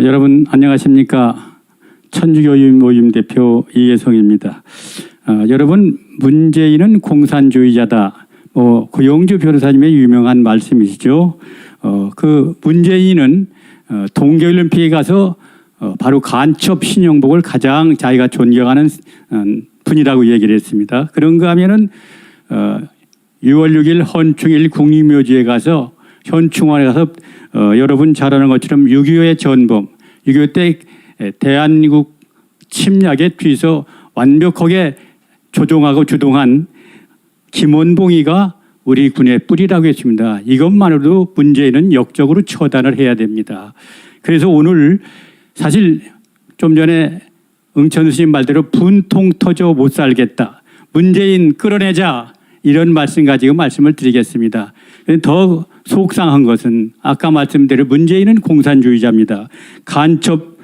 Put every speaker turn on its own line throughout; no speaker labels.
여러분 안녕하십니까? 천주교인 모임 대표 이혜성입니다. 여러분 문재인은 공산주의자다. 고영주 변호사님의 유명한 말씀이시죠. 그 문재인은 동계올림픽에 가서 바로 간첩 신영복을 가장 자기가 존경하는 분이라고 얘기를 했습니다. 그런가 하면은 6월 6일 헌충일 국립묘지에 가서 현충원에 가서 여러분 잘 아는 것처럼 6.25의 전범, 6.25 때 대한민국 침략에 뒤서 완벽하게 조종하고 주동한 김원봉이가 우리 군의 뿌리라고 했습니다. 이것만으로도 문재인은 역적으로 처단을 해야 됩니다. 그래서 오늘 사실 좀 전에 응천수 님 말대로 분통 터져 못 살겠다. 문재인 끌어내자. 이런 말씀 가지고 말씀을 드리겠습니다. 더 속상한 것은 아까 말씀대로 문재인은 공산주의자입니다. 간첩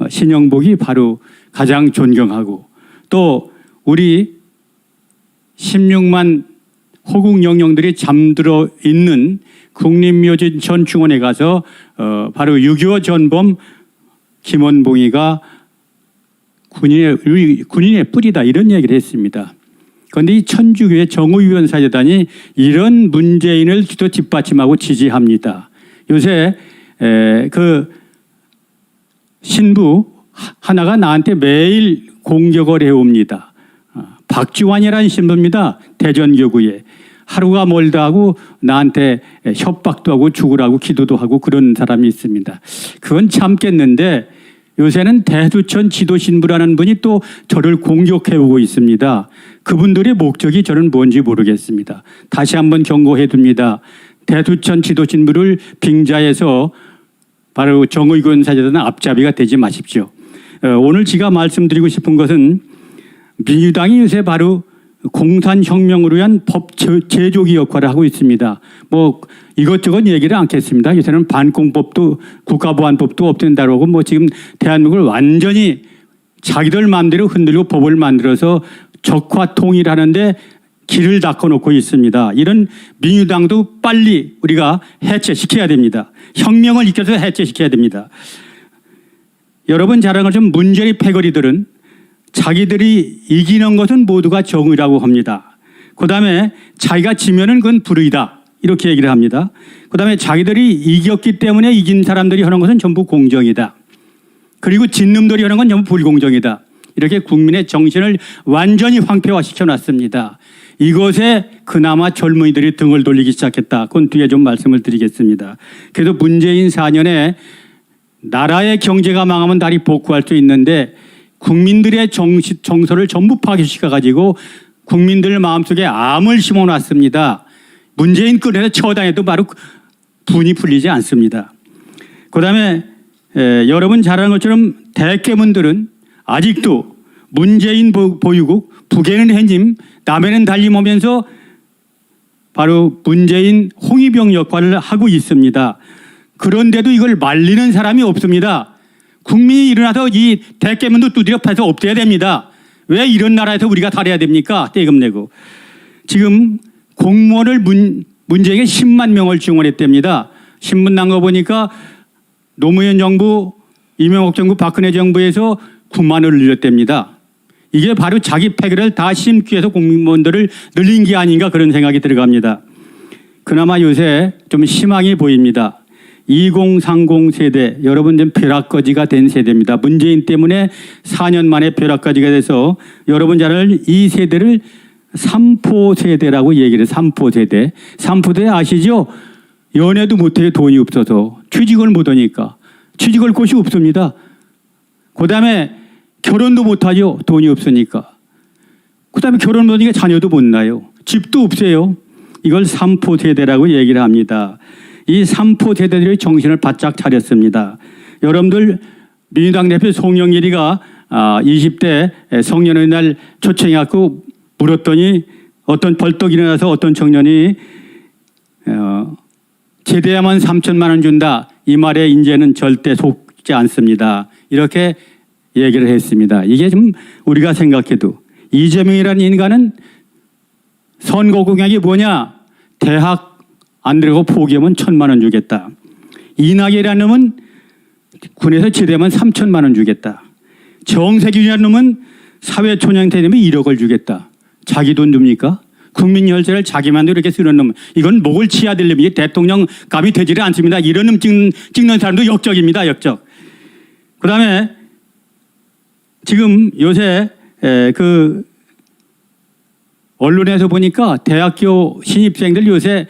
신영복이 바로 가장 존경하고 또 우리 16만 호국 영령들이 잠들어 있는 국립묘지 현충원에 가서 바로 6.25 전범 김원봉이가 군인의 뿌리다 이런 얘기를 했습니다. 그런데 이 천주교의 정의위원 사제단이 이런 문재인을 또 뒷받침하고 지지합니다. 요새 그 신부 하나가 나한테 매일 공격을 해옵니다. 박지환이라는 신부입니다. 대전교구에. 하루가 멀다 하고 나한테 협박도 하고 죽으라고 기도도 하고 그런 사람이 있습니다. 그건 참겠는데 요새는 대두천 지도신부라는 분이 또 저를 공격해오고 있습니다. 그분들의 목적이 저는 뭔지 모르겠습니다. 다시 한번 경고해 둡니다. 대두천 지도신부를 빙자해서 바로 정의군 사제단 앞잡이가 되지 마십시오. 오늘 제가 말씀드리고 싶은 것은 민주당이 요새 바로 공산혁명으로 위한 법 제조기 역할을 하고 있습니다. 이것저것 얘기를 않겠습니다. 요새는 반공법도 국가보안법도 없앤다고 지금 대한민국을 완전히 자기들 마음대로 흔들고 법을 만들어서 적화 통일하는데 길을 닦아놓고 있습니다. 이런 민주당도 빨리 우리가 해체시켜야 됩니다. 혁명을 일으켜서 해체시켜야 됩니다. 여러분 잘 아는 것처럼 문재인 패거리들은 자기들이 이기는 것은 모두가 정의라고 합니다. 그 다음에 자기가 지면은 그건 불의다. 이렇게 얘기를 합니다. 그 다음에 자기들이 이겼기 때문에 이긴 사람들이 하는 것은 전부 공정이다. 그리고 진 놈들이 하는 건 전부 불공정이다. 이렇게 국민의 정신을 완전히 황폐화시켜 놨습니다. 이것에 그나마 젊은이들이 등을 돌리기 시작했다. 그건 뒤에 좀 말씀을 드리겠습니다. 그래서 문재인 4년에 나라의 경제가 망하면 다시 복구할 수 있는데 국민들의 정서를 전부 파괴시켜가지고 국민들 마음속에 암을 심어놨습니다. 문재인 끌어내서 처단해도 바로 분이 풀리지 않습니다. 그 다음에 여러분 잘 아는 것처럼 대깨문들은 아직도 문재인 보유국, 북에는 해님, 남에는 달림하면서 바로 문재인 홍위병 역할을 하고 있습니다. 그런데도 이걸 말리는 사람이 없습니다. 국민이 일어나서 이 대깨문도 두드려 패서 없애야 됩니다. 왜 이런 나라에서 우리가 살아야 됩니까? 떼금 내고. 지금 공무원을 문재인에게 10만 명을 지원했답니다. 신문 난 거 보니까 노무현 정부, 이명박 정부, 박근혜 정부에서 9만을 늘렸답니다. 이게 바로 자기 패기를 다 심기 위해서 공무원들을 늘린 게 아닌가 그런 생각이 들어갑니다. 그나마 요새 좀 희망이 보입니다. 2030 세대, 여러분 좀 벼락거지가 된 세대입니다. 문재인 때문에 4년 만에 벼락거지가 돼서 여러분 잘 아는 이 세대를 삼포 세대라고 얘기를 해요. 삼포 세대. 삼포 세대 아시죠? 연애도 못해요. 돈이 없어서. 취직을 못하니까. 취직할 곳이 없습니다. 그 다음에 결혼도 못하죠. 돈이 없으니까. 그 다음에 결혼 못하니까 자녀도 못 낳아요. 집도 없어요. 이걸 삼포 세대라고 얘기를 합니다. 이 삼포 세대들의 정신을 바짝 차렸습니다. 여러분들 민주당 대표 송영길이가 20대 성년의 날 초청해갖고 물었더니 벌떡 일어나서 어떤 청년이 제대하면 3천만 원 준다. 이 말에 이제는 절대 속지 않습니다. 이렇게 얘기를 했습니다. 이게 좀 우리가 생각해도 이재명이라는 인간은 선거 공약이 뭐냐? 대학 안 들어가고 포기하면 1,000만 원 주겠다. 이낙연이라는 놈은 군에서 제대하면 3천만 원 주겠다. 정세균이라는 놈은 사회초년태 되면 1억을 주겠다. 자기 돈 줍니까? 국민 열쇠를 자기 맘대로 이렇게 쓰는 놈. 이건 목을 치야 될 놈이 대통령 감이 되지를 않습니다. 이런 놈 찍는 사람도 역적입니다. 역적. 그다음에 지금 요새 그 언론에서 보니까 대학교 신입생들 요새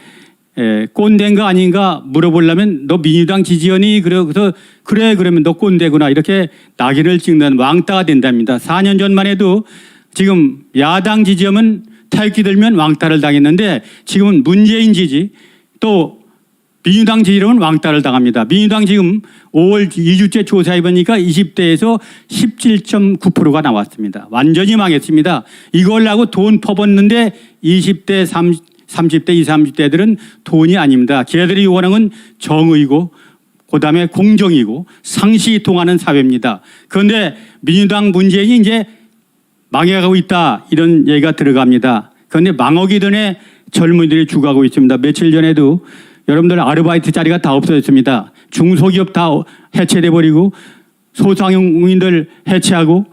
꼰대인가 아닌가 물어보려면 너 민주당 지지연이 그래서 그래 그러면 너 꼰대구나 이렇게 낙인을 찍는 왕따가 된답니다. 4년 전만 해도 지금 야당 지지하면 태극기 들면 왕따를 당했는데 지금은 문재인 지지 또 민주당 지지하면 왕따를 당합니다. 민주당 지금 5월 2주째 조사해 보니까 20대에서 17.9%가 나왔습니다. 완전히 망했습니다. 이걸 하고 돈 퍼붓는데 20대 30대 20, 30대들은 돈이 아닙니다. 걔들이 원하는 건 정의고 그다음에 공정이고 상식이 통하는 사회입니다. 그런데 민주당 문재인이 이제 망해가고 있다 이런 얘기가 들어갑니다. 그런데 망하기 전에 젊은이들이 죽어가고 있습니다. 며칠 전에도 여러분들 아르바이트 자리가 다 없어졌습니다. 중소기업 다 해체돼 버리고 소상공인들 해체하고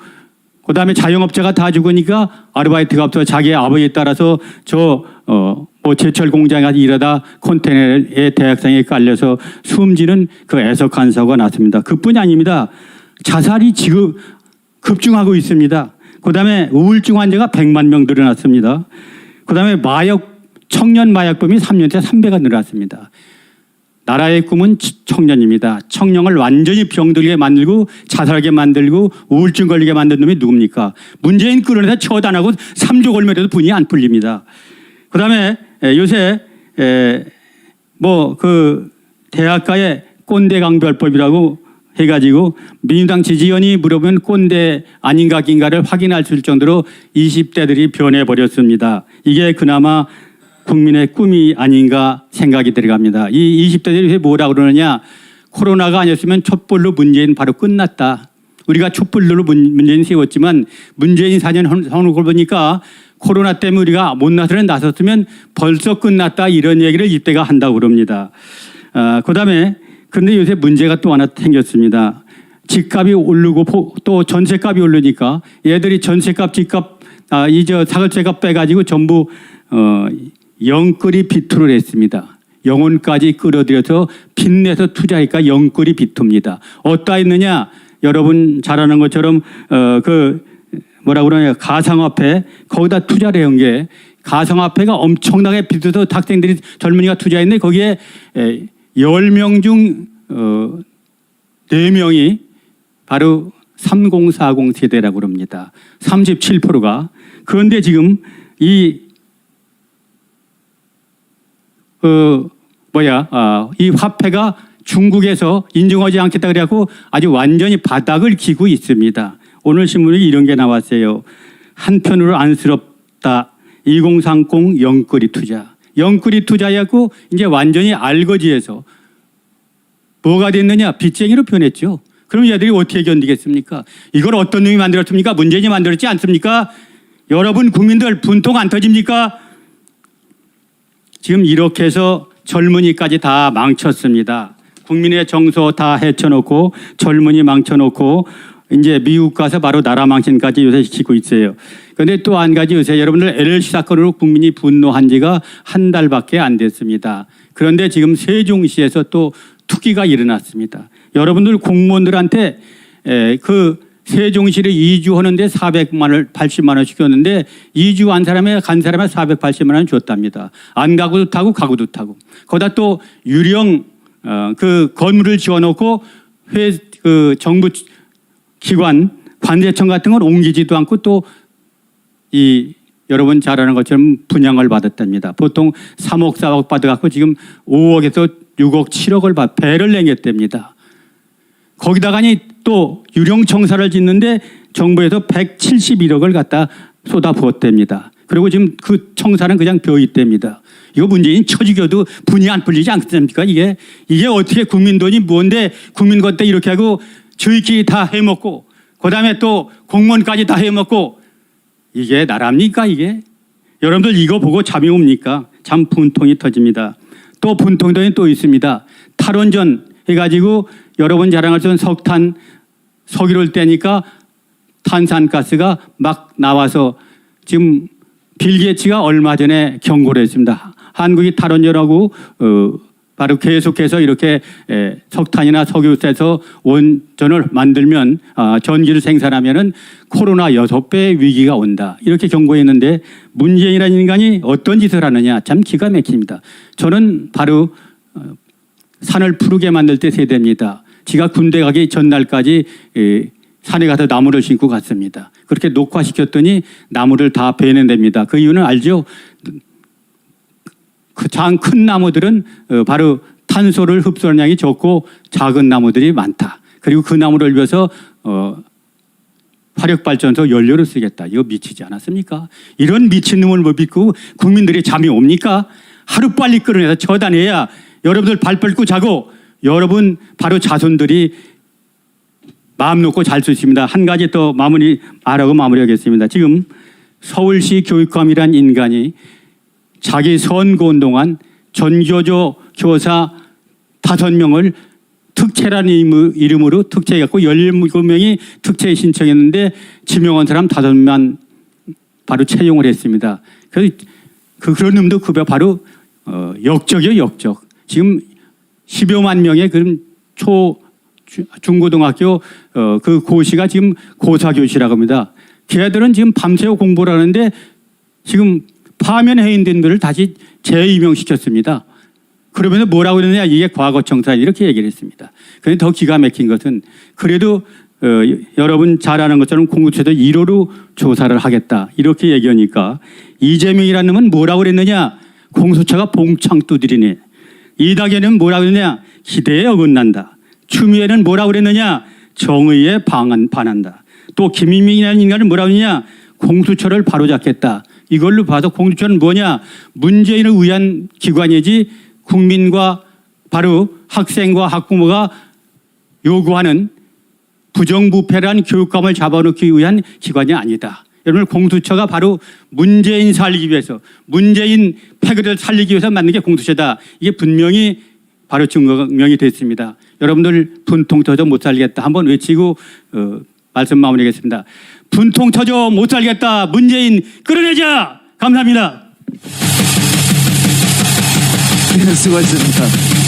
그다음에 자영업자가 다 죽으니까 아르바이트가 없어 자기 아버지에 따라서 뭐 제철 공장에 가서 일하다 컨테이너에 대학생에 깔려서 숨지는 그 애석한 사고가 났습니다. 그뿐이 아닙니다. 자살이 지금 급증하고 있습니다. 그다음에 우울증 환자가 100만 명 늘어났습니다. 그다음에 청년 마약범이 3년째 3배가 늘어났습니다. 나라의 꿈은 청년입니다. 청년을 완전히 병들게 만들고 자살하게 만들고 우울증 걸리게 만든 놈이 누굽니까? 문재인 끌어내서 처단하고 3조 걸면에도 분이 안 풀립니다. 그다음에 요새 뭐 그 대학가의 꼰대 강별법이라고 해가지고 민주당 지지연이 물어보면 꼰대 아닌가 아닌가를 확인할 수 있을 정도로 20대들이 변해버렸습니다. 이게 그나마 국민의 꿈이 아닌가 생각이 들어갑니다. 이 20대들이 뭐라고 그러느냐. 코로나가 아니었으면 촛불로 문재인 바로 끝났다. 우리가 촛불로 문재인 세웠지만 문재인 4년 하는 걸 보니까 코로나 때문에 우리가 못 나섰으면 벌써 끝났다 이런 얘기를 이때가 한다고 그럽니다. 그다음에 근데 요새 문제가 또 하나 생겼습니다. 집값이 오르고 또 전세값이 오르니까 얘들이 전세값, 집값, 사글세값 빼가지고 전부 영끌이 비투를 했습니다. 영혼까지 끌어들여서 빚내서 투자하니까 영끌이 비투입니다. 어디다 있느냐? 여러분 잘 아는 것처럼 뭐라 그러냐 가상화폐 거기다 투자를 해온 게 가상화폐가 엄청나게 비싸서 학생들이 젊은이가 투자했는데 거기에 10명 중 4명이 바로 3040 세대라고 그럽니다. 37%가. 그런데 지금 이 화폐가 중국에서 인정하지 않겠다 그래갖고 아주 완전히 바닥을 기고 있습니다. 오늘 신문에 이런 게 나왔어요. 한편으로 안쓰럽다. 2030 영끌이 투자. 영끌이 투자해갖고 이제 완전히 알거지에서 뭐가 됐느냐? 빚쟁이로 변했죠. 그럼 얘들이 어떻게 견디겠습니까? 이걸 어떤 놈이 만들었습니까? 문재인이 만들었지 않습니까? 여러분 국민들 분통 안 터집니까? 지금 이렇게 해서 젊은이까지 다 망쳤습니다. 국민의 정서 다 해쳐놓고 젊은이 망쳐놓고 이제 미국 가서 바로 나라 망신까지 요새 시키고 있어요. 그런데 또 한 가지 요새 여러분들 LLC 사건으로 국민이 분노한 지가 한 달밖에 안 됐습니다. 그런데 지금 세종시에서 또 투기가 일어났습니다. 여러분들 공무원들한테 그 세종시를 이주하는데 400만 원, 80만 원 시켰는데 이주한 사람에 간 사람에 480만 원 줬답니다. 안 가고도 타고 가고도 타고. 거기다 또 유령 그 건물을 지어놓고 그 정부 기관 관세청 같은 걸 옮기지도 않고 또 이 여러분 잘 아는 것처럼 분양을 받았답니다. 보통 3억 4억 받아갖고 지금 5억에서 6억 7억을 배를 내겠답니다. 거기다가니 또 유령 청사를 짓는데 정부에서 171억을 갖다 쏟아 부었답니다. 그리고 지금 그 청사는 그냥 벼 있답니다. 이거 문재인 처죽여도 분이 안 풀리지 않겠습니까? 이게 어떻게 국민 돈이 뭔데 국민 것 때 이렇게 하고 저희끼리 다 해먹고 그다음에 또 공무원까지 다 해먹고 이게 나라입니까 이게? 여러분들 이거 보고 잠이 옵니까? 참 분통이 터집니다. 또 분통이 또 있습니다. 탈원전 해가지고 여러분 자랑할 수 있는 석탄, 석유를 떼니까 탄산가스가 막 나와서 지금 빌 게이츠가 얼마 전에 경고를 했습니다. 한국이 탈원전하고 바로 계속해서 이렇게 석탄이나 석유 떼서 원전을 만들면 전기를 생산하면은 코로나 6배 위기가 온다. 이렇게 경고했는데 문재인이라는 인간이 어떤 짓을 하느냐 참 기가 막힙니다. 저는 바로 산을 푸르게 만들 때 세대입니다. 지가 군대 가기 전날까지 산에 가서 나무를 심고 갔습니다. 그렇게 녹화시켰더니 나무를 다 베낸답니다. 그 이유는 알죠? 그 큰 나무들은 바로 탄소를 흡수하는 양이 적고 작은 나무들이 많다. 그리고 그 나무를 위해서 화력발전소 연료를 쓰겠다. 이거 미치지 않았습니까? 이런 미친놈을 못 믿고 국민들이 잠이 옵니까? 하루빨리 끌어내서 처단해야 여러분들 발 뻗고 자고 여러분 바로 자손들이 마음 놓고 잘 수 있습니다. 한 가지 더 말하고 마무리하겠습니다. 지금 서울시 교육감이란 인간이 자기 선거운동한 전교조 교사 5명을 특채라는 이름으로 특채해갖고 17명이 특채 신청했는데 지명한 사람 5명 바로 채용을 했습니다. 그래서 그런 놈도 급여 바로 역적이요, 역적. 지금 10여만 명의 그런 중고등학교 그 고시가 지금 고사교시라고 합니다. 걔들은 지금 밤새워 공부를 하는데 지금 파면 해임된들을 다시 재임용시켰습니다. 그러면서 뭐라고 그러느냐 이게 과거청사 이렇게 얘기를 했습니다. 그런데 더 기가 막힌 것은 그래도 여러분 잘 아는 것처럼 공수처도 1호로 조사를 하겠다 이렇게 얘기하니까 이재명이라는 놈은 뭐라고 그랬느냐 공수처가 봉창 두드리네. 이낙연은 뭐라고 그랬느냐 기대에 어긋난다. 추미애는 뭐라고 그랬느냐 정의에 반한다. 또 김인민이라는 인간은 뭐라고 했느냐 공수처를 바로잡겠다. 이걸로 봐서 공수처는 뭐냐 문재인을 위한 기관이지 국민과 바로 학생과 학부모가 요구하는 부정부패란 교육감을 잡아놓기 위한 기관이 아니다. 여러분 공수처가 바로 문재인 살리기 위해서 문재인 패거리를 살리기 위해서 만든 게 공수처다. 이게 분명히 바로 증명이 됐습니다. 여러분들 분통 터져 못 살겠다 한번 외치고 말씀 마무리하겠습니다. 분통 터져 못 살겠다. 문재인 끌어내자. 감사합니다.
네, 수고하셨습니다.